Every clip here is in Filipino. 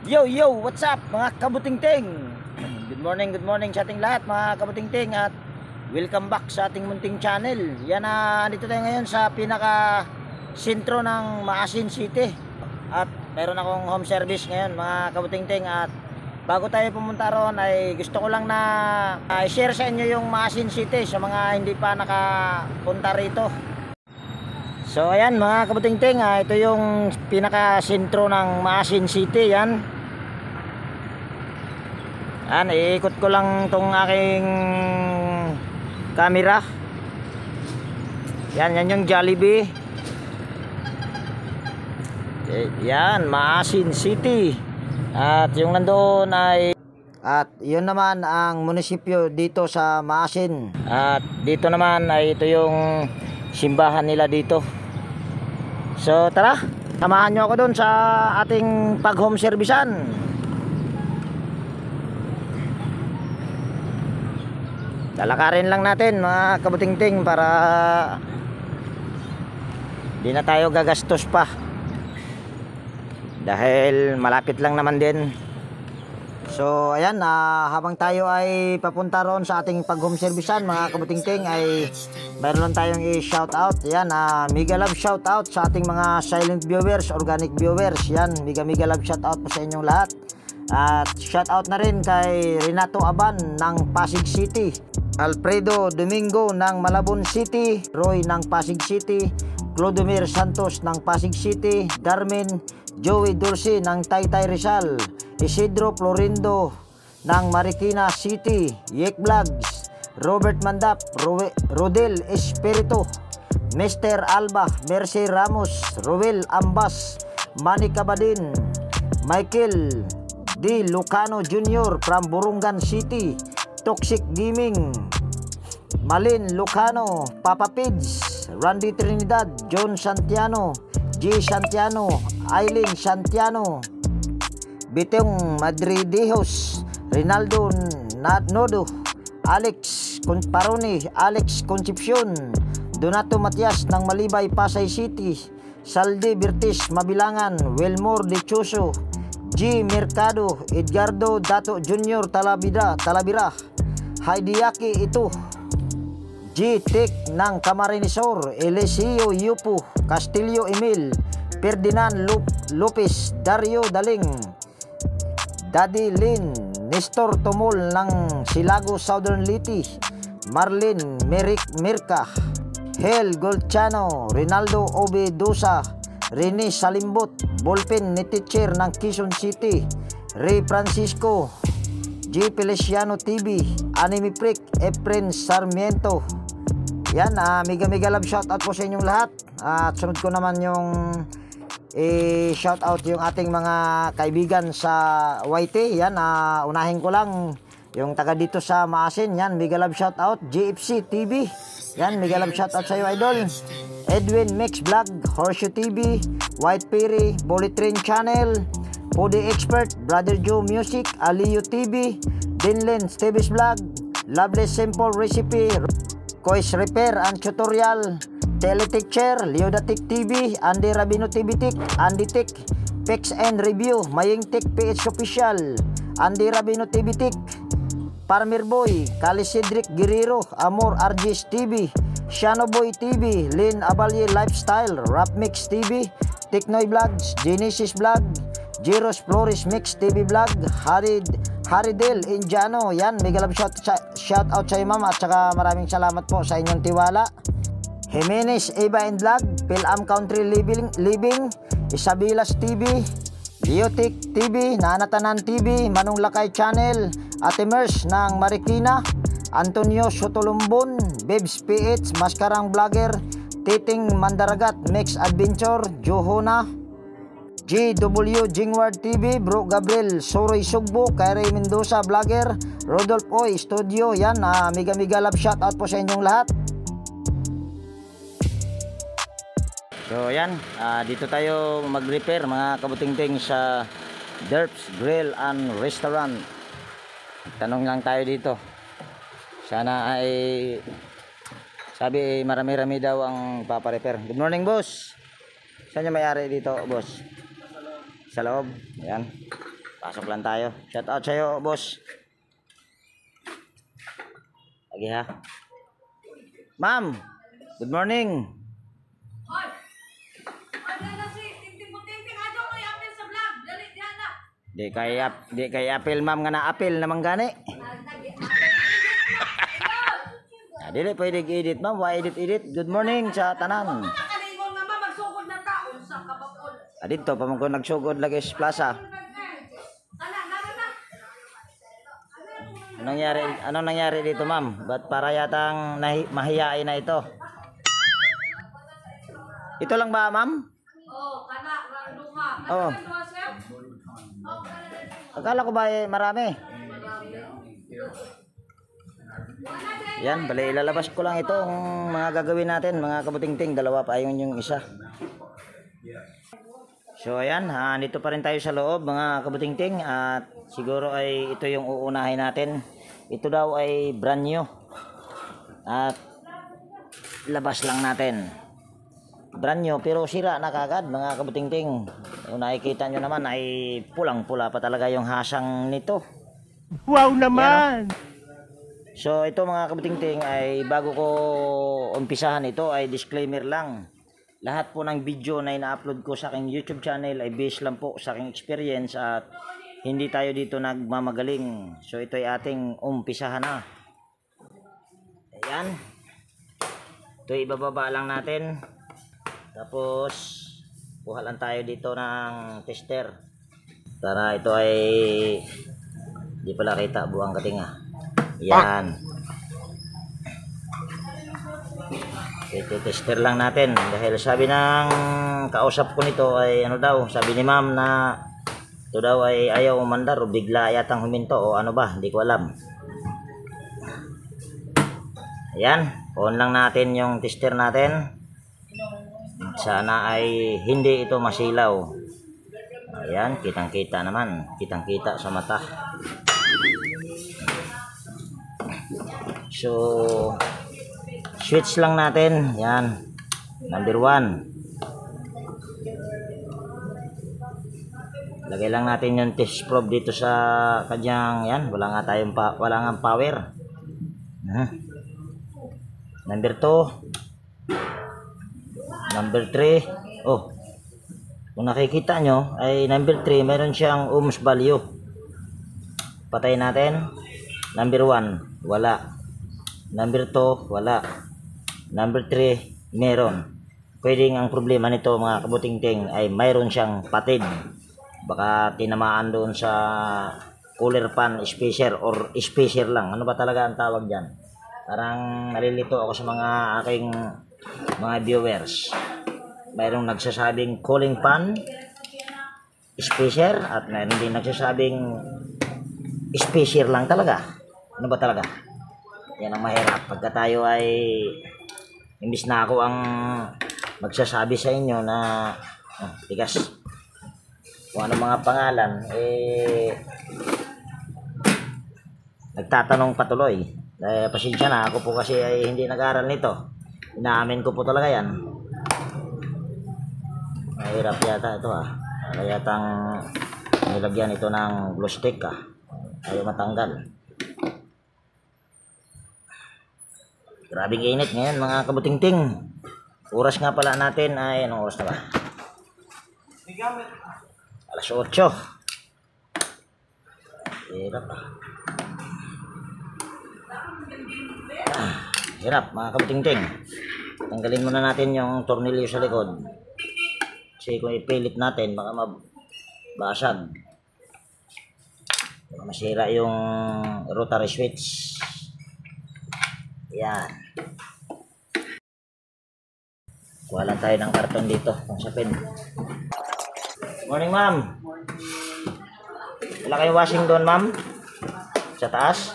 Yo, yo, what's up mga kabutingting? Good morning sa ating lahat mga kabutingting at welcome back sa ating munting channel. Yan na, dito tayo ngayon sa pinaka sentro ng Maasin City. At meron akong home service ngayon mga kabutingting at bago tayo pumunta roon ay gusto ko lang na i-share sa inyo yung Maasin City sa mga hindi pa nakapunta rito. So ayan mga kabutingting, ito yung pinaka sentro ng Maasin City. Yan, iikot ko lang tong aking camera. Yan yung Jollibee. Yan, Maasin City. At yung nandoon ay, at yun naman ang munisipyo dito sa Maasin. At dito naman ay ito yung simbahan nila dito. So tara, samahan nyo ako doon sa ating pag home servicean. Lalakarin lang natin mga kabutingting para di na tayo gagastos pa, dahil malapit lang naman din. So ayan, habang tayo ay papunta roon sa ating pag home servicean mga kabutingting ay mayroon lang tayong i-shout out. Yan, mega love shout out sa ating mga silent viewers, organic viewers. Yan, mega love shout out po sa inyong lahat. At shout out na rin kay Renato Aban ng Pasig City, Alfredo Domingo ng Malabon City, Roy ng Pasig City, Clodomir Santos ng Pasig City, Darmin Joey Dulce ng Taytay Rizal, Isidro Florindo ng Marikina City, Yek Vlogs, Robert Mandap, Rodel Espirito, Mr. Alba, Mercy Ramos, Roel Ambas, Manny Cabadin, Michael D. Lucano Jr. from Burungan City, Toxic Gaming, Malin Lucano, Papa Pids, Randy Trinidad, John Santiano, G. Santiano, Aileen Santiano, Bitong Madridejos, Rinaldo Nodo, Alex Paroni, Alex Concepcion, Donato Matias ng Malibay, Pasay City, Saldi Birtis Mabilangan, Wilmore Lechoso, G. Mercado, Edgardo Dato Jr. Talabira, Heidiaki Ito, G. Tek ng Camarinesor, Eliseo Yupo, Castillo Emil, Ferdinand Lopez, Dario Daling, Daddy Lin, Nestor Tomol ng Silago Southern Liti, Marlin Mirka, Hel Golchano, Rinaldo Obedosa, Rene Salimbot, Bolpen Netitcher ng Quezon City, Ray Francisco, G. Feliciano TV, Anime Freak, Efren Sarmiento. Yan, mega love shout out po sa inyong lahat. At sunod ko naman yung shout out yung ating mga kaibigan sa YT. Yan, unahin ko lang yung taga dito sa Maasin. Yan, mega love shout out GFC TV. Yan, mega love shout out sa iyo idol. Edwin Mix Vlog, Horseshoe TV, White Perry, Bullet Train Channel, Pudi Expert, Brother Joe Music, Aliyo TV, Dinlen Stevis Vlog, Loveless Simple Recipe, Kois Repair and Tutorial, Teleteacher, Leodatic TV, Andy Rabino TV Tech, Andy Tech, Pex and Review, Maying Tech PH Official, Andy Rabino TV Tech, Farmer Boy, Kali Cedric Guerrero, Amor RGS TV, Shano Boy TV, Lynn Abalye Lifestyle, Rap Mix TV, Teknoy Vlogs, Genesis Vlog, Jeros Flores Mix TV Vlog, Haridel Indiano. Yan, mega love shout out sa iyo ma'am, at saka maraming salamat po sa inyong tiwala. Jimenez Eva and Vlog, Pilam Country Living, Isabelas TV, Leotic TV, Nanatanan TV, Manong Lakay Channel, Ate Mers ng Marikina, Antonio Sotolumbon, Bebs PH, Maskarang Vlogger, Titing Mandaragat Mix Adventure, Johona, GW Jingward TV, Bro Gabriel Soroy Sugbo, Kay Mendoza Vlogger, Rodolph Oy Studio. Yan, mega love shout out po sa inyong lahat. So yan, dito tayo mag-repair mga kabutingting sa Derps Grill and Restaurant. Tanong lang tayo dito. Sana ay sabi marami-rami daw ang paparepair. Good morning boss. Saan yung may-ari dito boss? Sa loob. Ayan. Pasok lang tayo. Shout out sa'yo, boss. Lagi ha. Ma'am, good morning. Hoy! Hoy, dala si Tinting-Tinting ajo ko yapil sa vlog. Dali diyan na. Di kay apel ma'am nga na apel naman gani. Dili pwede i-edit ma'am, wa edit. Good morning sa tanan. Nakalingon nga ba magsugod na taon sa kabakol. Dito pa man ko nagsugod lagi sa plaza. Anong nangyari dito ma'am? Ba't para yatang mahiyain na ito? Ito lang ba ma'am? Oh, kana randuma. Oo. Akala ko ba marami? Yan, bali ilalabas ko lang itong mga gagawin natin, mga kabutingting. Dalawa pa ayun yung isa. So ayan, dito pa rin tayo sa loob mga kabutingting. At siguro ay ito yung uunahin natin. Ito daw ay brand new. At labas lang natin. Brand new pero sira na kagad mga kabutingting. Yung nakikita nyo naman ay pulang-pula pa talaga yung hasang nito. Wow naman! So ito mga kabutingting ay bago ko umpisahan ito ay disclaimer lang. Lahat po ng video na ina-upload ko sa aking YouTube channel ay based lang po sa aking experience at hindi tayo dito nagmamagaling. So ito ay ating umpisahan na. Ayan. Ito ibababa lang natin. Tapos kuha lang tayo dito ng tester. Para ito ay di pala kita buwang katinga. Yan. Ito tester lang natin dahil sabi ng kausap ko nito ay ano daw, sabi ni ma'am na ito daw ay ayaw umandar o bigla yatang huminto o ano ba, hindi ko alam. Ayan, on lang natin yung tester natin. Sana ay hindi ito masilaw. Ayan, kitang-kita naman, kitang-kita sa mata. So switch lang natin. Yan. Number 1. Lagay lang natin yung test probe dito sa kanyang yan. Wala nga power. Number 2. Number 3. Oh. Kung nakikita nyo ay number 3 meron siyang ohms value. Patay natin. Number 1 wala. Number 2, wala. Number 3, meron. Pwedeng ang problema nito mga kabutingting ay mayroon siyang patid. Baka tinamaan doon sa cooler pan spacer or spacer lang. Ano ba talaga ang tawag dyan? Parang nalilito ako sa mga aking mga viewers. Mayroong nagsasabing cooling pan spacer at mayroon din nagsasabing spacer lang talaga. Ano ba talaga? Yan ang mahirap. Pagka tayo ay imbis na ako ang magsasabi sa inyo na tigas kung ano mga pangalan nagtatanong patuloy. Pasensya na ako po kasi ay hindi nag-aaral nito. Inaamin ko po talaga yan. Mahirap yata ito kaya yatang nilagyan ito ng glue stick ayaw matanggal. Grabing init ngayon mga kabutingting. Oras nga pala natin ay anong oras na ba? Alas 8. Hirap hirap mga kabutingting. Tanggalin muna natin yung tornilyo sa likod. Kasi kung ipilit natin baka mabasag. Baka masira yung rotary switch. Yan. Kuha lang tayo ng karton dito pang sapin. Morning ma'am. Wala kayong washing doon ma'am? Sa taas?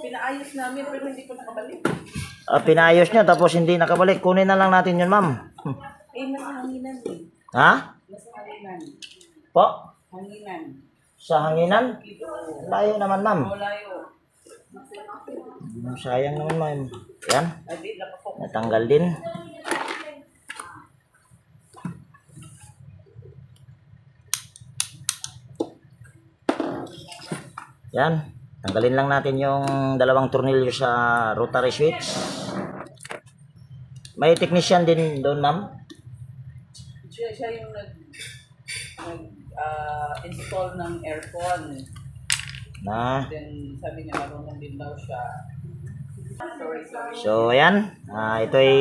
Pinaayos namin pero hindi ko nakabalik. Pinayos nyo tapos hindi nakabalik. Kunin na lang natin yun ma'am. Nasa hanginan Ha? Nasa hanginan. Po? Hanginan. Sa hanginan? Layo naman ma'am. Layo. Sayang naman ma'am. Yan. Natanggal din. Yan. Tanggalin lang natin yung dalawang tornilyo sa rotary switch. May technician din doon, ma'am? Siya yung install ng aircon. Then sabi niya marunong din daw siya. Sorry. So, ayan. Ito ay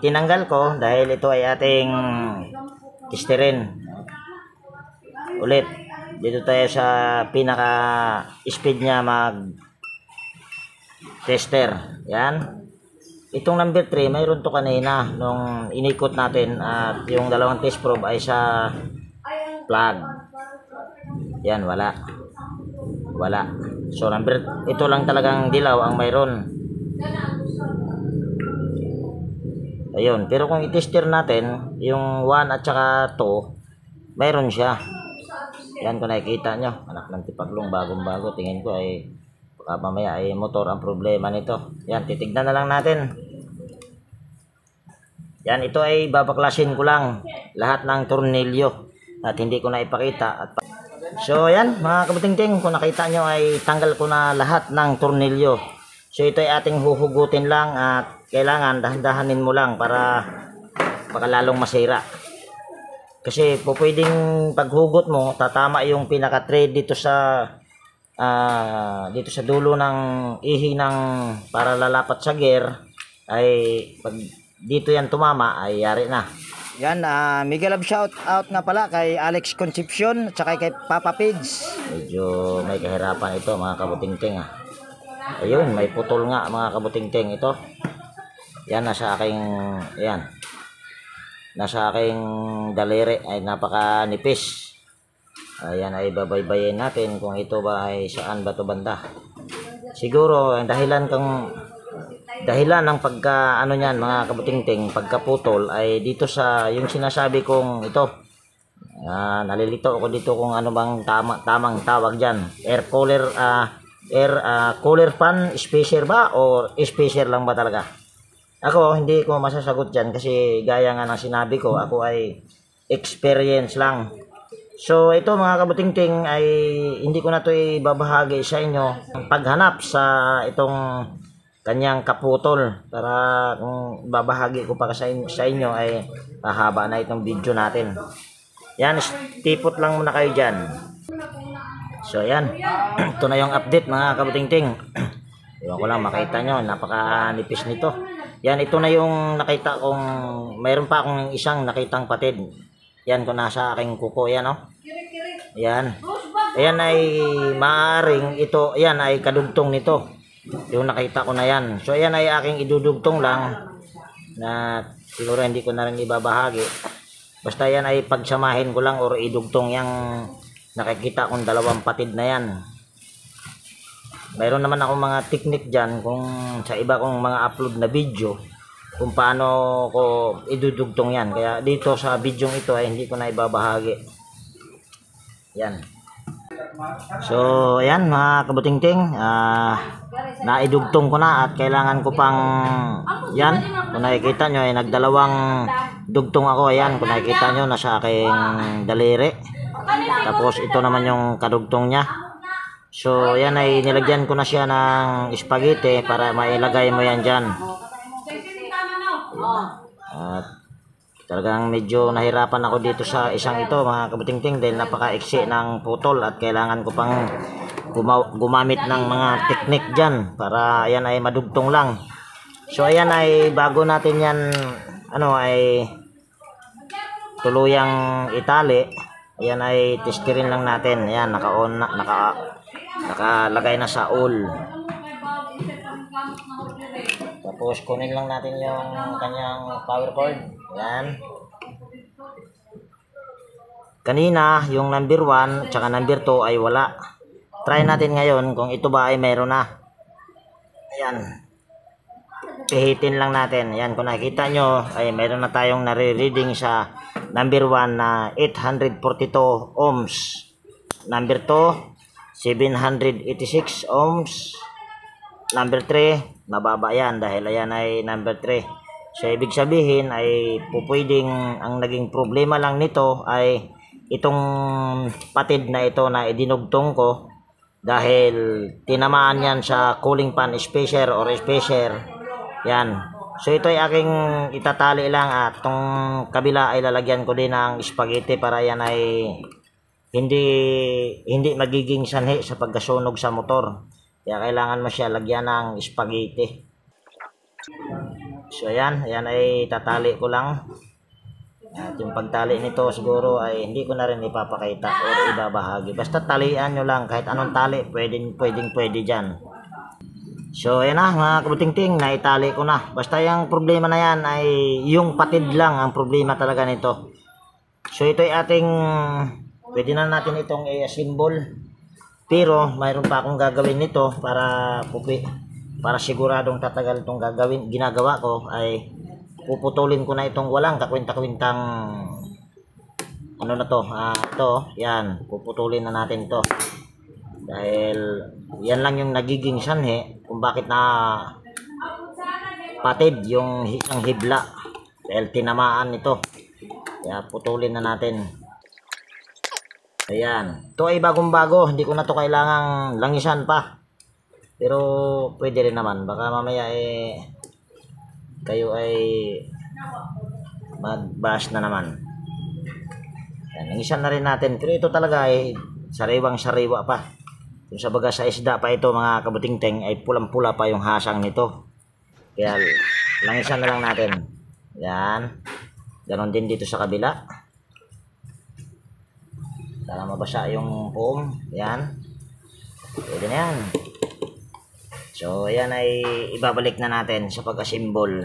tinanggal ko dahil ito ay ating testerin. Ulit. Dito tayo sa pinaka speed niya mag tester. Yan. Itong number 3, mayroon to kanina nung inikot natin at yung dalawang test probe ay sa plug. Yan, wala. So ito lang talagang dilaw ang mayroon. Ayun, pero kung i-tester natin yung 1 at saka 2, mayroon siya. Yan, kung nakikita nyo, anak ng tipaglong bagong-bago, tingin ko ay baka mamaya ay motor ang problema nito. Yan, titignan na lang natin. Yan, ito ay babaklasin ko lang lahat ng tornilyo at hindi ko na ipakita. So yan, mga kabutingting, kung nakita nyo ay tanggal ko na lahat ng tornilyo. So ito ay ating huhugutin lang at kailangan dahan-dahanin mo lang para baka lalong masira. Kasi po pwedeng paghugot mo, tatama yung pinaka-thread dito sa dulo ng ihi ng para lalapat sa gear, ay pag dito yan tumama ay yari na. Yan, mega love shout out nga pala kay Alex Concepcion at saka kay Papa Pids. Medyo may kahirapan ito, mga kabutingting. Ayun, may putol nga, mga kabutingting ito. Yan, nasa aking daliri ay napakanipis. Ayan, ay babaybayin natin kung ito ba ay saan ba to banda. Siguro ang dahilan ng pagka ano niyan, mga kabutingting, pagkaputol ay dito sa yung sinasabi kong ito. Nalilito ako dito kung ano bang tamang tawag diyan. Air cooler fan spacer ba o spacer lang ba talaga? Ako hindi ko masasagot diyan kasi gaya nga ng sinabi ko, ako ay experience lang. So ito, mga kabutingting, ay hindi ko na to ibabahagi sa inyo paghanap sa itong kanyang kaputol, para kung babahagi ko pa sa inyo ay hahaba na itong video natin. Yan, tipot lang muna kayo dyan. So yan, ito na yung update, mga kabutingting. Ewan ko lang makita nyo, napakanipis nito. Yan, ito na yung nakita kong, mayroon pa akong isang nakitang patid. Yan, kung nasa aking kuko, yan oh. Yan. Ayan ay maaring ito, yan ay kadugtong nito. Yung nakita ko na yan. So ayan ay aking idudugtong lang, na siguro hindi ko na rin ibabahagi. Basta yan ay pagsamahin ko lang or idugtong yung nakikita kong dalawang patid na yan. Mayroon naman akong mga technique dyan kung sa iba kong mga upload na video kung paano ko idudugtong yan. Kaya dito sa video ito ay hindi ko na ibabahagi. Yan. So ayan, mga kabutingting, naidugtong ko na at kailangan ko pang, yan, kung nakikita nyo ay nagdalawang dugtong ako. Ayan, kung nakikita nyo nasa aking daliri. Tapos ito naman yung kadugtong nya. So yan ay nilagyan ko na siya ng spaghetti para mailagay mo yan dyan. At talagang medyo nahirapan ako dito sa isang ito, mga kabutingting, dahil napaka-iksi ng putol at kailangan ko pang gumamit ng mga teknik dyan para ayan ay madugtong lang. So ayan ay bago natin yan ay tuluyang itali, ayan ay testerin lang natin. Ayan, nakalagay na sa all. Tapos kunin lang natin yung kanyang power cord. Yan. Kanina yung number 1 tsaka number 2 ay wala. Try natin ngayon kung ito ba ay meron na. Ayan. Pihitin lang natin. Ayan, kung nakikita nyo ay meron na tayong nare-reading sa number 1 na 842 ohms. Number 2 786 ohms. Number 3 mababa yan dahil ayan ay number 3. So ibig sabihin ay pupwedeng ang naging problema lang nito ay itong patid na ito na idinugtong ko dahil tinamaan yan sa cooling pan spacer or spacer. Yan. So ito ay aking itatali lang at itong kabila ay lalagyan ko din ng spaghetti para yan ay hindi magiging sanhi sa pagkasunog sa motor. Kaya kailangan mo siya lagyan ng spaghetti. So ayan ay tatali ko lang. At yung pagtali nito siguro ay hindi ko na rin ipapakita o ibabahagi. Basta talian nyo lang kahit anong tali, pwede dyan. So ayan na mga kabutingting, naitali ko na. Basta yung problema na yan ay yung patid lang ang problema talaga nito. So ito ay ating, pwede na natin itong i-assemble. Pero mayroon pa akong gagawin nito para siguradong tatagal itong ginagawa ko ay puputulin ko na itong walang kakwinta-kwintang ano na to, ito, yan, puputulin na natin to dahil yan lang yung nagiging sanhi kung bakit na patid yung isang hibla dahil tinamaan ito, kaya putulin na natin. Ayan, ito ay bagong bago, hindi ko na to kailangang langisan pa, pero pwede rin naman, baka mamaya kayo ay mag-bash na naman. Yan, nangisan na rin natin. Pero ito talaga ay sariwang-sariwa pa. Kung sa baga sa isda pa ito mga kabutingting ay pulang-pula pa yung hasang nito. Kaya langisan na lang natin. Yan. Ganon din dito sa kabila. Para mabasa yung foam. Yan. Pwede na yan. So, ayan ay ibabalik na natin sa pag-assemble.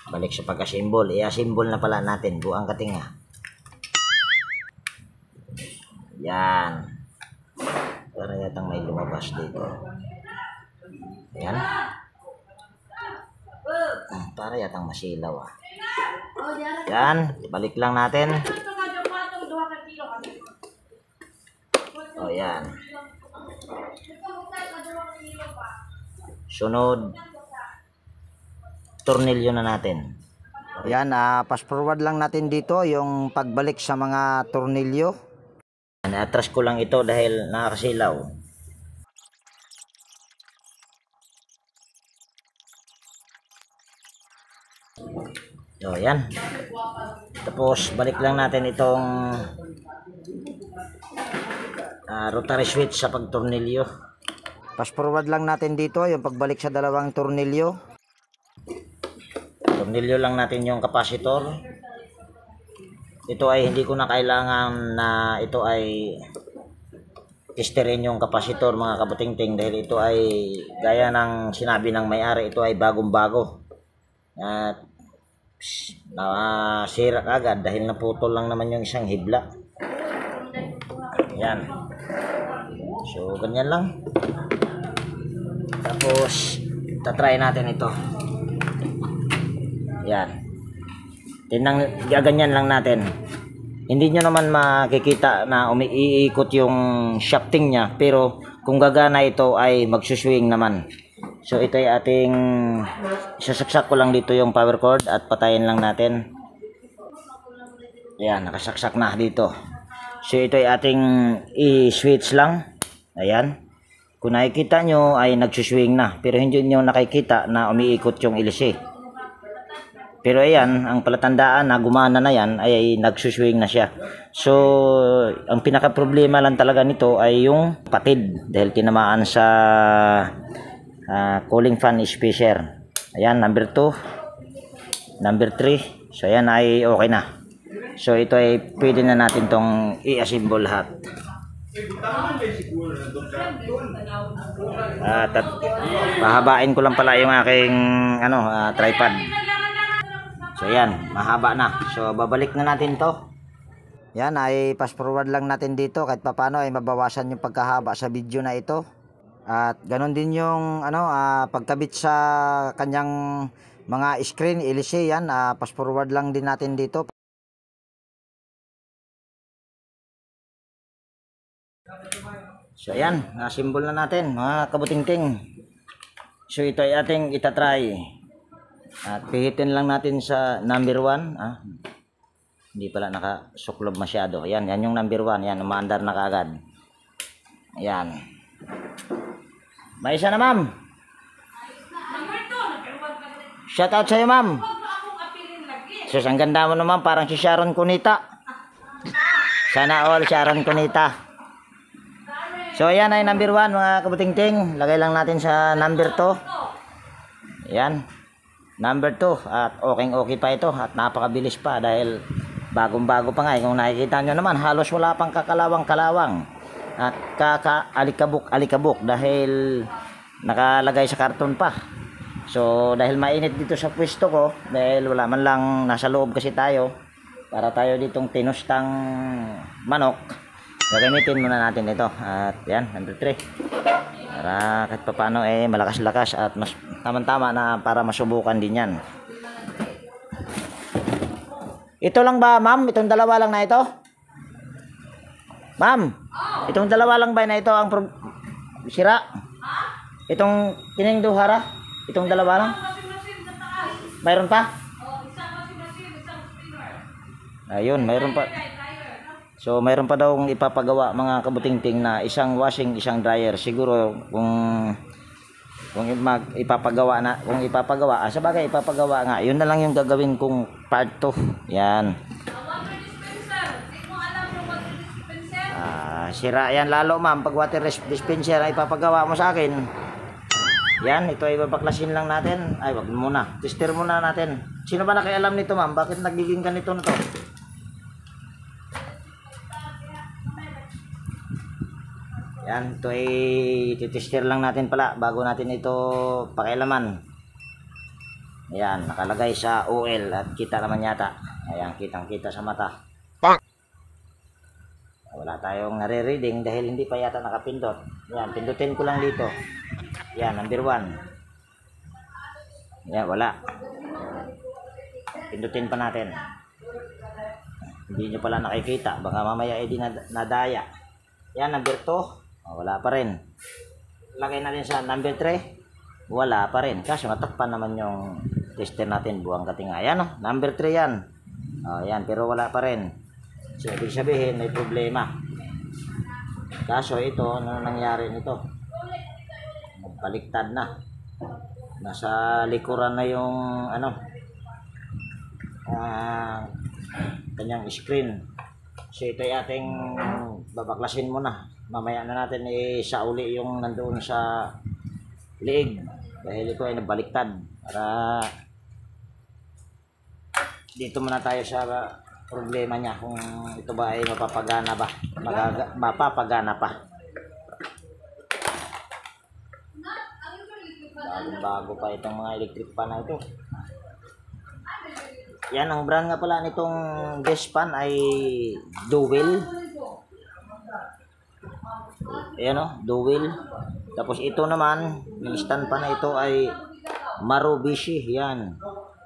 Balik sa pag-assemble. I-assemble na pala natin. Buang katinga. Yan. Para yatang may lumabas dito. Yan. Para yatang masilaw ah. Yan. Balik lang natin. O yan. Sunod, tornilyo na natin. Yan, fast forward lang natin dito yung pagbalik sa mga tornilyo. Na-atras ko lang ito dahil nakakasilaw. So, yan. Tapos, balik lang natin itong rotary switch sa pagtornilyo. Fast forward lang natin dito yung pagbalik sa dalawang tornilyo. Tornilyo lang natin yung capacitor. Ito ay hindi ko na kailangan na ito ay testerin yung capacitor mga kabutingting dahil ito ay gaya ng sinabi ng may-ari, ito ay bagong-bago. At sira agad dahil naputol lang naman yung isang hibla. Yan. So ganyan lang. Tapos tatry natin ito. Yan. Gaganyan lang natin. Hindi nyo naman makikita na umiikot yung shafting niya, pero kung gagana ito ay magsuswing naman. So ito ay ating isasaksak ko lang dito yung power cord at patayin lang natin. Ayan, nakasaksak na dito. So ito ay ating i-switch lang. Ayan. Kung nakikita nyo ay nagsuswing na, pero hindi nyo nakikita na umiikot yung ilisi. Pero ayan, ang palatandaan na gumana na yan ay nagsuswing na siya. So, ang pinaka problema lang talaga nito ay yung patid dahil tinamaan sa cooling fan spacer. Ayan, number 2, number 3. So, ayan ay okay na. So, ito ay pwede na natin tong i-assemble lahat. Pahabain ko lang pala yung aking tripod. So yan, mahaba na. So babalik na natin to. Yan ay fast forward lang natin dito kahit papaano ay mabawasan yung pagkahaba sa video na ito. At ganon din yung pagkabit sa kanyang mga screen LC. Yan, fast forward lang din natin dito. So ayan, na-symbol na natin mga kabutingting. So ito ay ating itatry. At pihitin lang natin sa number 1. Hindi pala nakasuklob masyado. Ayan, yan yung number 1. Yan, umaandar na kaagad. Yan. May isa na, ma'am. Number 2, nag-iwan ka rin. Shout out sa'yo, ma'am. Huwag mo akong apilin lagi. Sus, ang ganda mo naman. Parang si Sharon Cunita. Sana all, Sharon Cunita. So, ayan ay number 1, mga kabuting-ting. Lagay lang natin sa number 2. Ayan. Number 2. At okay pa ito. At napakabilis pa dahil bagong-bago pa nga. Kung nakikita nyo naman, halos wala pang kakalawang-kalawang. At kaka-alikabok dahil nakalagay sa karton pa. So, dahil mainit dito sa pwesto ko, dahil wala man lang nasa loob kasi tayo, para tayo ditong tinustang manok, gagamitin muna natin ito. At yan, number 3. Para kahit pa paano malakas-lakas at mas tama-tama na para masubukan din yan. Ito lang ba, ma'am? Itong dalawa lang na ito? Ma'am, itong dalawa lang ba na ito ang sira? Itong tinengduhara? Itong dalawa lang? Masin-masin sa taas. Mayroon pa? Isang masin-masin, isang spinner. Ayun, mayroon pa. So, mayroon pa daw ipapagawa mga kabuting-ting na isang washing, isang dryer. Siguro kung ipapagawa, sa bagay ipapagawa nga. Yun na lang yung gagawin kong part 2. Yan. Water dispenser. Hindi mo alam yung water dispenser? Sira yan lalo, ma'am. Pag water dispenser ay ipapagawa mo sa akin. Yan, ito ay babaklasin lang natin. Ay, wag muna. Tester muna natin. Sino ba nakialam nito, ma'am? Bakit nagiging ganito na to? Yan, ito ay titester lang natin pala bago natin ito pakialaman. Ayan, nakalagay sa OL at kita naman yata. Ayan, kitang-kita sa mata. Wala tayong nare-reading dahil hindi pa yata nakapindot. Ayan, pindutin ko lang dito. Ayan, number 1. Ayan, wala. Pindutin pa natin. Hindi nyo pala nakikita. Baka mamaya di nadaya. Ayan, number 2. Wala pa rin. Lagay natin sa number 3. Wala pa rin. Kasi matakpan naman yung tester natin. Buwang katinga. Ayan, number 3 yan. Ayan, pero wala pa rin. So, ibig sabihin, may problema. Kaso ito, ano nangyari nito? Baliktad na. Nasa likuran na yung kanyang screen. So, ito ay ating babaklasin muna. Mamaya na natin isauli yung nandoon sa liig. Dahil ito ay nabaliktad. Para dito muna tayo sa problema niya kung ito ba ay mapapagana ba, mapapagana pa. Bago pa itong mga electric pan na ito. Yan, ang brand nga pala nitong gas pan ay Dowell. Ayan o, Dowell. Tapos ito naman, yung stand pan na ito ay Marubishi. Yan.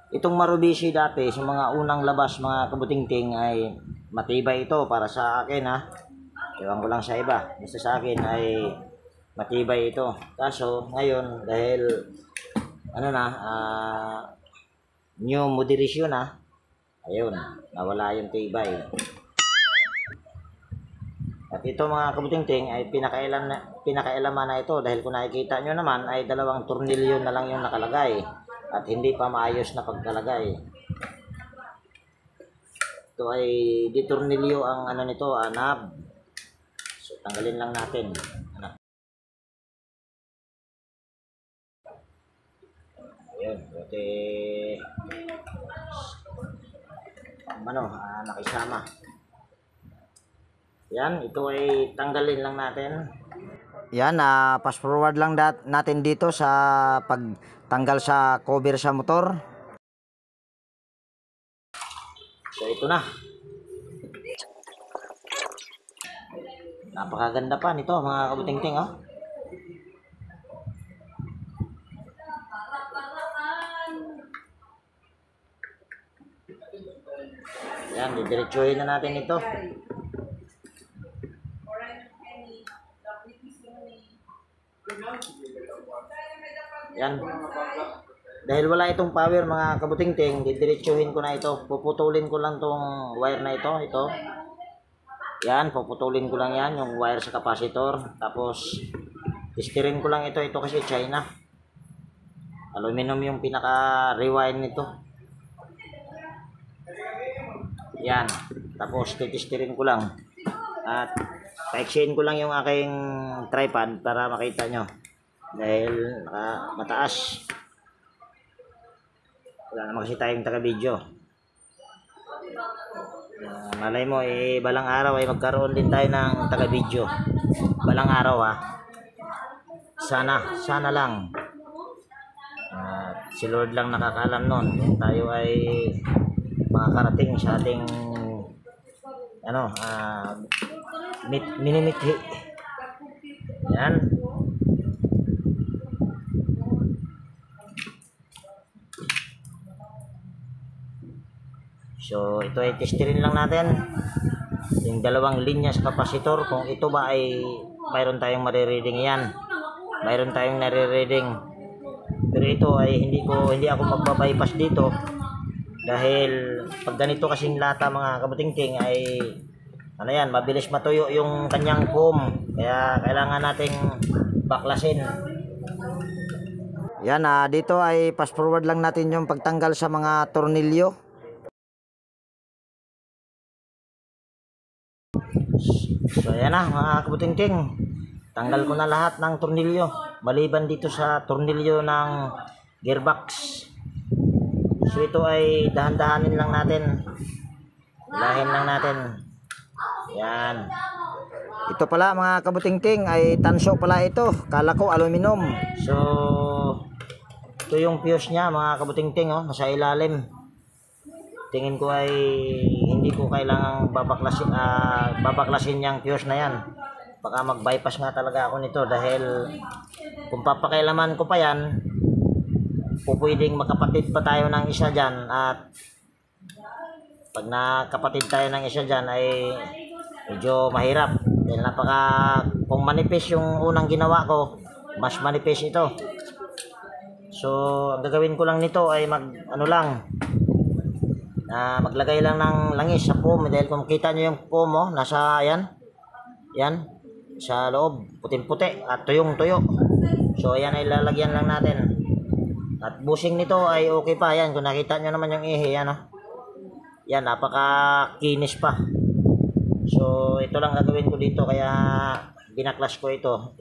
Itong Marubishi dati, sa mga unang labas, mga kabuting-ting, ay matibay ito para sa akin, ha. Ewan ko lang sa iba. Basta sa akin ay matibay ito. Kaso, ngayon, dahil, new moderation, ha. Ayun, nawala yung tibay. At ito, mga kabuting-ting, ay pinakailaman na ito. Dahil kung nakikita nyo naman, ay 2 tornilyo na lang yung nakalagay. At hindi pa maayos na pagkalagay. Ito ay ditornilyo ang nito, knob. So, tanggalin lang natin. Ayun, buti nakisama. Yan, ito ay tanggalin lang natin. Yan, fast forward lang natin dito sa pagtanggal sa cover sa motor. So, ito na. Napakaganda pa nito, mga kabuting-ting, oh. Yan, didiretsuhin na natin ito. Yan. Dahil wala itong power, mga kabuting-ting, didiretsuhin ko na ito. Puputulin ko lang tong wire na ito. Yan, puputulin ko lang yan, yung wire sa capacitor. Tapos, testirin ko lang ito. Ito kasi China. Aluminum yung pinaka-rewind nito. Yan. Tapos, testirin ko lang. At, pa-exchange ko lang yung aking tripod para makita nyo. Dahil, mataas. Wala naman kasi tayong taga-video. Malay mo, balang araw ay magkaroon din tayo ng taga-video. Balang araw ha. Sana lang. Si Lord lang nakakaalam nun. Tayo ay makakarating sa ating minimithi. Yan. So, ito ay testirin lang natin yung dalawang linya sa capacitor kung ito ba ay mayroon tayong marireading. Yan, mayroon tayong nare-reading, pero ito ay hindi ako magbabypass dito dahil pag ganito kasing lata mga kabutingting ay mabilis matuyo yung kanyang foam, kaya kailangan nating baklasin. Yan, dito ay fast forward lang natin yung pagtanggal sa mga tornilyo. So ayan na mga kabutingting, tanggal ko na lahat ng tornilyo maliban dito sa tornilyo ng gearbox. So ito ay dahan-dahanin lang natin, hilahin lang natin. Yan, ito pala mga kabutingting ay tanso pala ito, kala ko aluminum. So ito yung fuse nya mga kabutingting, nasa ilalim. Tingin ko ay hindi ko kailangang babaklasin yung fuse na yan. Baka mag-bypass nga talaga ako nito dahil kung papakailaman ko pa yan, pwedeng makapatid pa tayo ng isa dyan, at pag nakapatid tayo ng isa dyan ay medyo mahirap dahil kung manipis yung unang ginawa ko, mas manipis ito. So ang gagawin ko lang nito ay maglagay lang ng langis sa foam, dahil kung kita nyo yung foam nasa yan sa loob, puting-puti at tuyong-tuyo. So ayan ay lalagyan lang natin, at busing nito ay okay pa. Yan, kung nakita nyo naman yung ihi, yan napaka-kinis pa. So ito lang gagawin ko dito, kaya binaklas ko ito.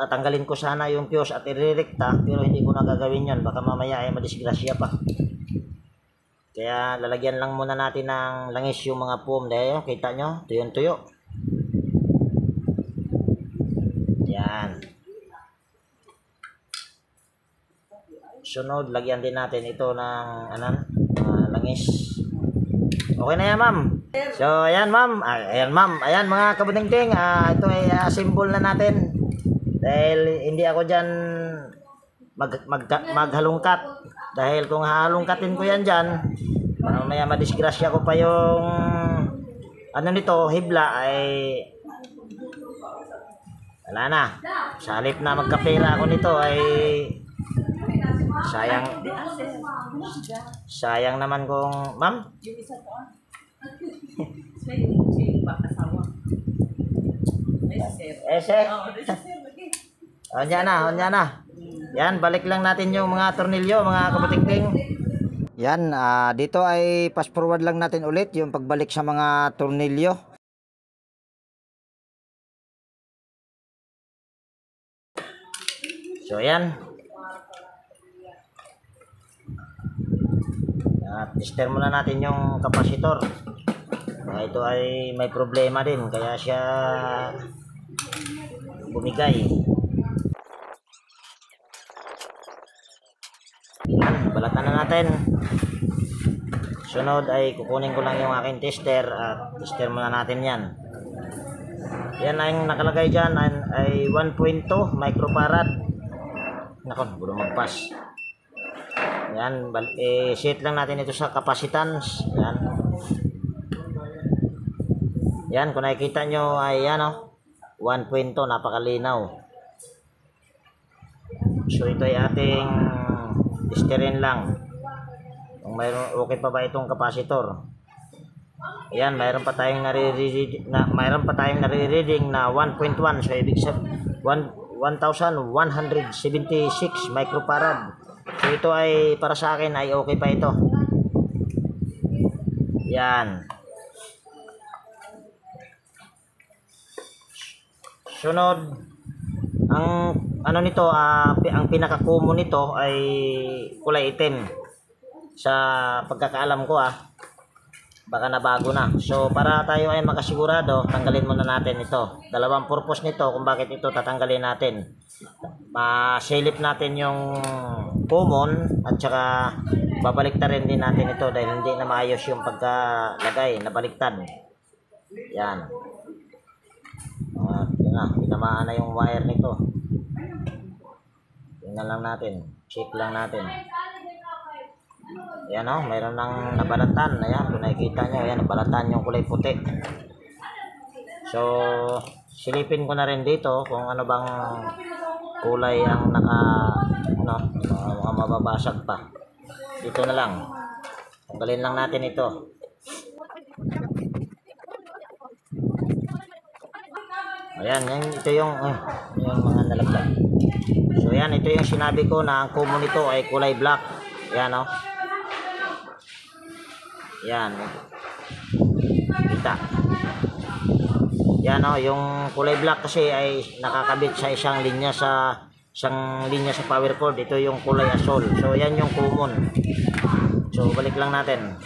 Tanggalin ko sana yung fuse at irerekta, pero hindi ko na gagawin yun, baka mamaya ay madisgrasya pa. Kaya lalagyan lang muna natin ng langis yung mga foam dahil kita nyo, tuyong-tuyo. Yan. Sunod, lagyan din natin ito ng langis. Okay na yan, ma'am. So ayan ma'am, ayan mga kabutingting, ito ay symbol na natin dahil hindi ako dyan maghalungkat, dahil kung halungkatin ko yan dyan, mamaya madisgrasya ko pa yung nito, hibla, ay wala na. Sa halip na magkapera ako nito ay sayang naman kung ma'am. Onya na. Yan, balik lang natin yung mga tornilyo mga kabutingting. Yan, dito ay fast forward lang natin ulit yung pagbalik sa mga tornilyo. So yan. Tester muna natin yung kapasitor. Ito ay may problema din, kaya siya bumigay. Yan, balatan na natin. Sunod ay kukunin ko lang yung aking tester at tester muna natin yan. Yan ang nakalagay dyan ay 1.2 microfarad. Nako, gulo magpas. Yan, set lang natin ito sa capacitance. Yan, kung nakikita nyo ay 1.2, napakalinaw. So ito ay ating testerin lang kung mayroon, okay pa ba itong capacitor. Ayan, mayroon pa tayong nare-reading na 1.1. So ibig sabihin 1176 microfarad. So ito ay para sa akin ay okay pa ito. Yan. Sunod, ang ano nito, ang pinaka-common nito ay kulay itim. Sa pagkakaalam ko baka nabago na. So para tayo ay makasigurado, tanggalin muna natin ito. Dalawang purpose nito kung bakit ito tatanggalin natin. Masilip natin yung common at saka babaliktarin din natin ito dahil hindi na maayos yung pagkalagay, nabaliktad. Yan. Yun na, tinamaan na yung wire nito. Tingnan lang natin, check lang natin. Ayan mayroon ng nabalatan. Ayan, kung nakikita nyo, ayan, nabalatan yung kulay puti. So, silipin ko na rin dito kung ano bang kulay ang mababasag pa. Dito na lang. Tanggalin lang natin ito. Ayan, ito yung mga nalaglag. So, ayan, ito yung sinabi ko na ang common nito ay kulay black. Ayan, Yan. Kita. Yan yung kulay black kasi ay nakakabit sa isang linya sa power cord. Ito yung kulay asol. So yan yung common. So balik lang natin.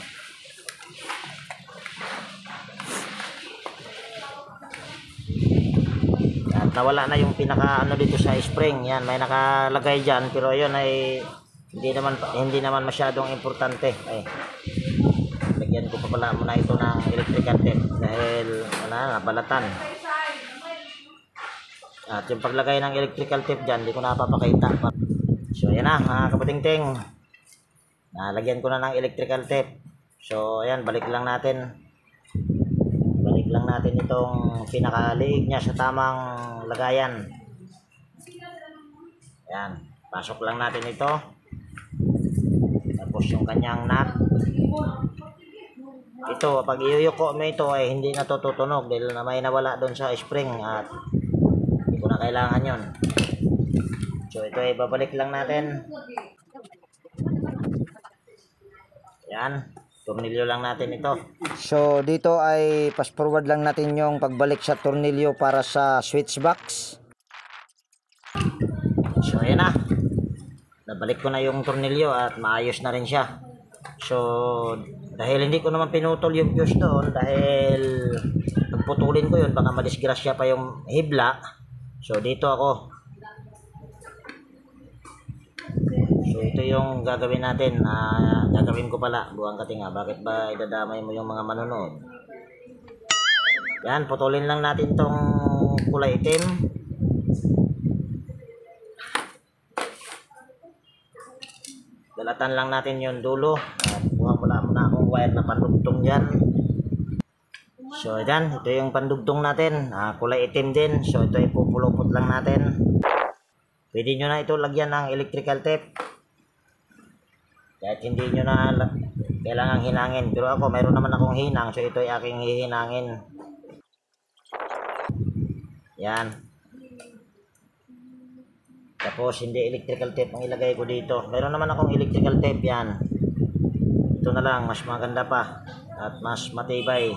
At nawala na yung pinaka dito sa spring. Yan, may nakalagay diyan pero ayun ay hindi naman masyadong importante. Lagyan ko pa pala muna ito ng electrical tape dahil nabalatan. At yung paglagay ng electrical tape dyan, hindi ko napapakita. So ayan na mga kapatingting, nalagyan ko na ng electrical tape. So ayan, balik lang natin itong pinakaliig niya sa tamang lagayan. Ayan, pasok lang natin ito. Tapos yung kanyang nut. Ito, pag iyuyuko mo ito ay hindi na tutunog dahil na may nawala doon sa spring at hindi ko na kailangan yon. So ito ay babalik lang natin. Yan, tornilyo lang natin ito. So dito ay fast forward lang natin yung pagbalik sa tornilyo para sa switch box. So ayan na, nabalik ko na yung tornilyo at maayos na rin siya. So dahil hindi ko naman pinutol yung fuse doon dahil pagputulin ko yun baka madisgrasya pa yung hibla. So dito ako. So ito yung gagawin natin. Gagawin ko pala, buwang katinga. Bakit ba idadamay mo yung mga manonood? Yan, putulin lang natin tong kulay itim. Dalatan lang natin yung dulo. Wala muna akong wire na pandugtong dyan. So yan, ito yung pandugtong natin. Kulay itim din. So ito ay pupulupot lang natin. Pwede nyo na ito lagyan ng electrical tape. Kahit hindi nyo na kailangang hinangin. Pero ako, mayroon naman akong hinang. So ito ay aking hihinangin. Yan. Tapos hindi electrical tape ang ilagay ko dito. Mayroon naman akong electrical tape yan. Ito na lang, mas maganda pa at mas matibay.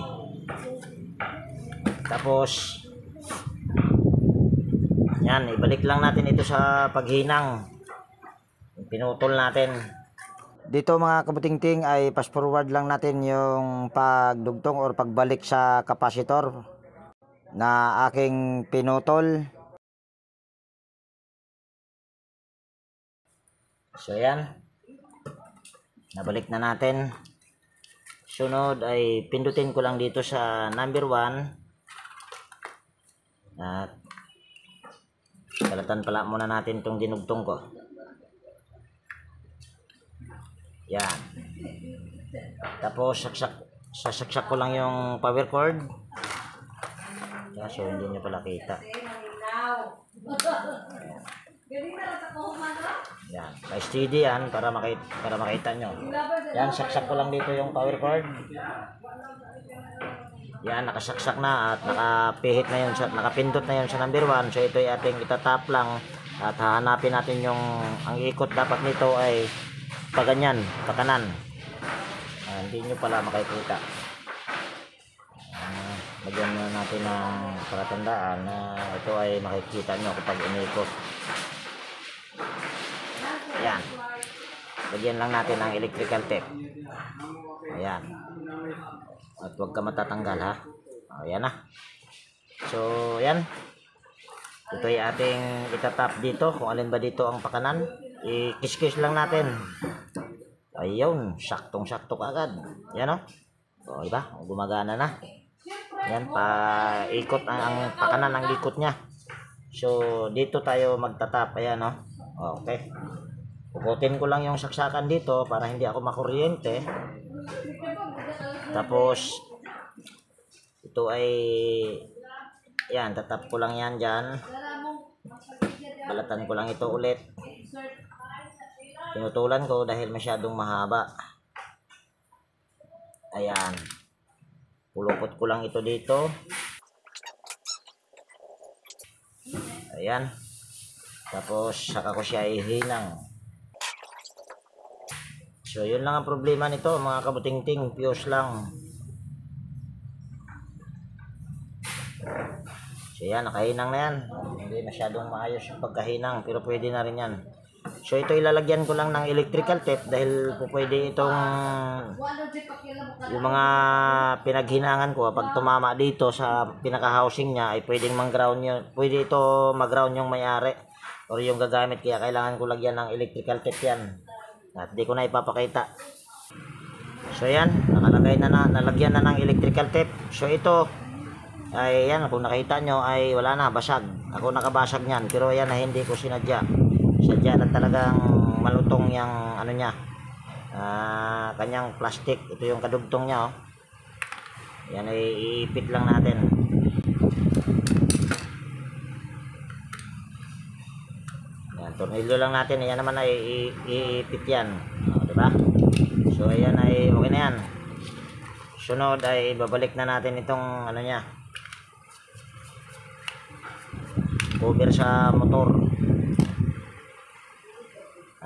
Tapos yan, ibalik lang natin ito sa paghinang. Pinutol natin. Dito mga kabutingting ay fast forward lang natin yung pagdugtong or pagbalik sa capacitor na aking pinutol. So yan, nabalik na natin. Sunod ay pindutin ko lang dito sa number 1 at balatan pala muna natin itong dinugtong ko. Yan. Tapos sasaksak ko lang yung power cord. So hindi nyo pala kita. Yan, may steady yan para makita nyo. Yan, saksak ko lang dito yung power cord. Yan, nakasaksak na at nakapihit na yun, nakapindot na yun sa number 1. So ito ay ating itatap lang at hahanapin natin yung, ang ikot dapat nito ay paganyan, pakanan. Hindi nyo pala makikita. Lagyan na natin ng palatandaan na ito ay makikita nyo kapag umiikot. Ayan. Lagyan lang natin ng electrical tape. Ayan. At huwag ka matatanggal ha. Ayan na. So, ayan. Ito ay ating itatap dito. Kung alin ba dito ang pakanan. I-kiss-kiss lang natin. Ayun. Saktong-sakto agad. Ayan o. O, diba? Gumagana na. Ayan. Paikot ang pakanan ang ikot niya. So, dito tayo magtatap. Ayan o. Okay. Pukutin ko lang yung saksakan dito para hindi ako makuryente. Tapos ito ay yan, tatap ko lang yan dyan. Balatan ko lang ito ulit. Tinutulan ko dahil masyadong mahaba. Ayan. Pulupot ko lang ito dito. Ayan. Tapos saka ko siya ihinang. So yun lang ang problema nito mga kabutingting, fuse lang. So yan, nakahinang na yan. Hindi masyadong maayos yung pagkahinang pero pwede na rin yan. So ito ilalagyan ko lang ng electrical tape dahil po pwede itong yung mga pinaghinangan ko pag tumama dito sa pinaka-housing niya ay pwedeng mag-ground yun. Pwede ito mag-ground yung may-ari or yung gagamit, kaya kailangan ko lagyan ng electrical tape yan. At di ko na ipapakita. So yan, nakalagay na, nalagyan na ng electrical tape. So ito ay yan, kung nakita nyo ay wala na, basag. Ako nakabasag niyan, pero yan na hindi ko sinadya. Sadya na talagang malutong yung ano niya, kanyang plastic. Ito yung kadugtong niya oh. Yan ay iipit lang natin. Tornilyo lang natin, ayan naman ay iipit yan. O, diba? So ayan ay okay na yan. Sunod ay babalik na natin itong ano niya, cover sa motor.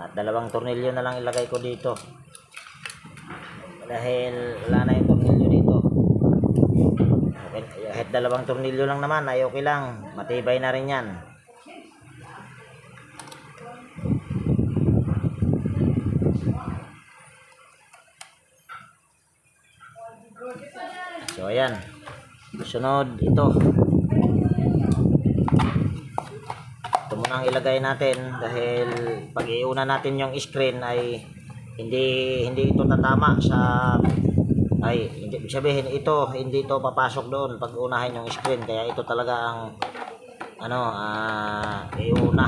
At dalawang tornilyo na lang ilagay ko dito. Dahil wala na yung tornilyo dito. Okay, kahit dalawang tornilyo lang naman ay okay lang. Matibay na rin yan. So ayan, sunod ito muna ang ilagay natin dahil pag iuna natin yung screen ay hindi ito tatama sa hindi sabihin ito, hindi ito papasok doon pag unahin yung screen, kaya ito talaga ang ano iuna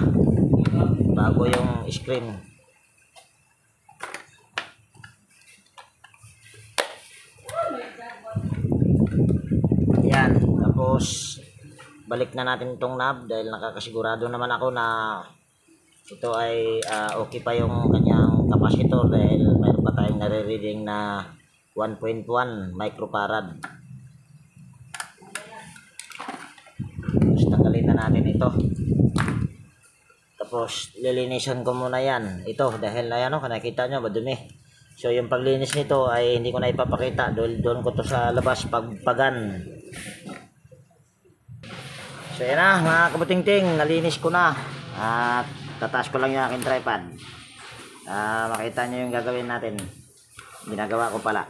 bago yung screen. Yan, tapos balik na natin itong knob dahil nakakasigurado naman ako na ito ay okay pa yung kanyang capacitor dahil mayroon pa tayong nare-reading na 1.1 microfarad. Tapos tanggalin na natin ito. Tapos lilinisan ko muna yan. Ito dahil ayan o, nakikita nyo madumi. So yung paglinis nito ay hindi ko na ipapakita dahil doon ko to sa labas pagpagan. So yan na mga kabutingting, nalinis ko na at tataas ko lang yung aking tripod. Makita nyo yung gagawin natin. Ginagawa ko pala.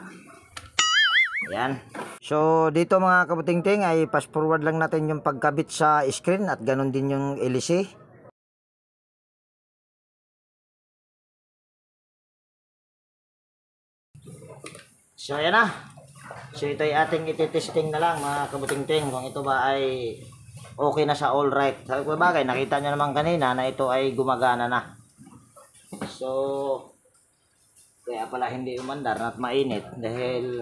Yan. So dito mga kabutingting ay fast forward lang natin yung pagkabit sa screen at ganun din yung LC. So yan na. So ito ay ating ititesting na lang mga kabutingting kung ito ba ay okay na sa all right. Sabi ko bagay, nakita nyo naman kanina na ito ay gumagana na. So kaya pala hindi umandar at mainit dahil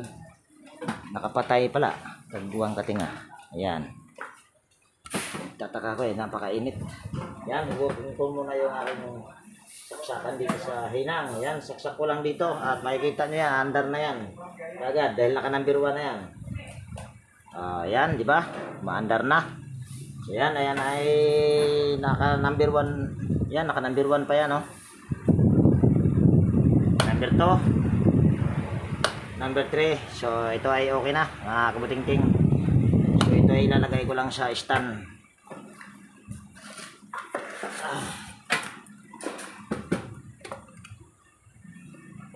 nakapatay pala. Kagbuwang katinga. Ayan. Tataka ko napakainit. Yan, huwagin ko muna yung aking saksakan dito sa hinang. Yan, saksak ko lang dito at makikita nyo yan, under na yan. Agad, dahil naka number 1 na yan. Ayan, di ba? Maandar na. So yan, ayan ay naka number 1. Yan, naka number 1 pa yan, oh. Number 2. Number 3. So ito ay okay na, mga kabuting-ting. So ito ay ilalagay ko lang sa stand.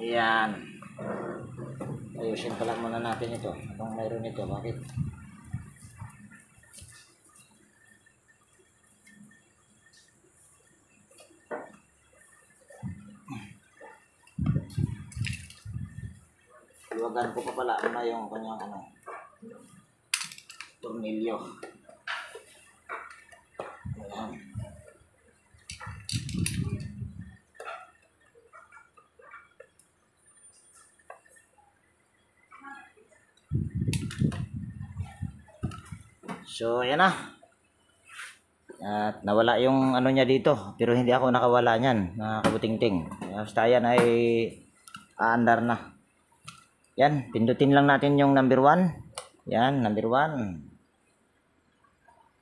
Ayan. Ayusin pa lang muna natin ito. Anong mayroon ito? Bakit? Luwagan ko pa pala na yung kanyang ano, tornilyo. Ayan. So ayan na. At nawala yung ano niya dito, pero hindi ako nakawala niyan, mga kabuting-ting. Basta yan ay aandar na. Yan, pindutin lang natin yung number 1. Yan, number 1.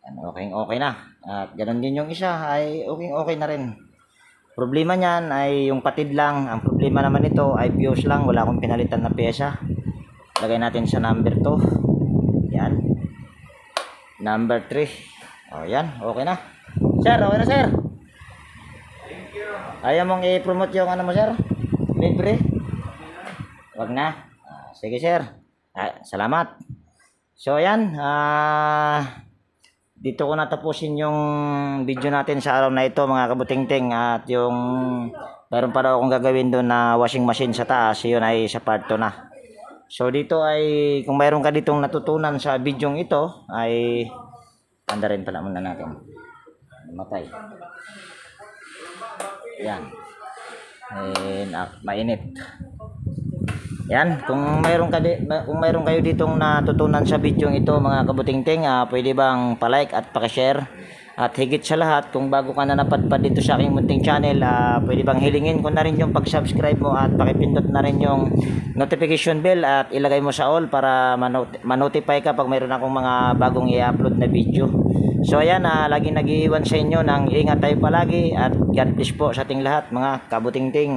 Yan, okay na. At ganoon din yung isa ay okay na rin. Problema niyan ay yung patid lang. Ang problema naman nito ay fuse lang, wala akong pinalitan na pyesa. Lagay natin sa number 2. Yan. Number 3. O yan, okay na. Sir, okay na sir. Ayaw mong i-promote yung ano mo sir? Libre? Wag na. Sige sir. Salamat. So yan, dito ko natapusin yung video natin sa araw na ito mga kabuting-ting. At yung meron pa daw akong gagawin doon na washing machine sa taas, yun ay sa part 2 na. So dito ay kung mayroon ka ditong natutunan sa video ito ay andarin pala muna natin. Matay. Yan. Mainit. Yan, kung mayroon kayo ditong natutunan sa video ito mga kabuting-ting, pwede bang pa-like at pa-share? At higit sa lahat, kung bago ka na napadpad dito sa aking munting channel, pwede bang hilingin ko na rin yung pag-subscribe mo at pakipindot na rin yung notification bell at ilagay mo sa all para manotify ka pag mayroon akong mga bagong i-upload na video. So ayan, laging nag-iiwan sa inyo ng ingat tayo palagi at God bless po sa ating lahat mga kabuting-ting.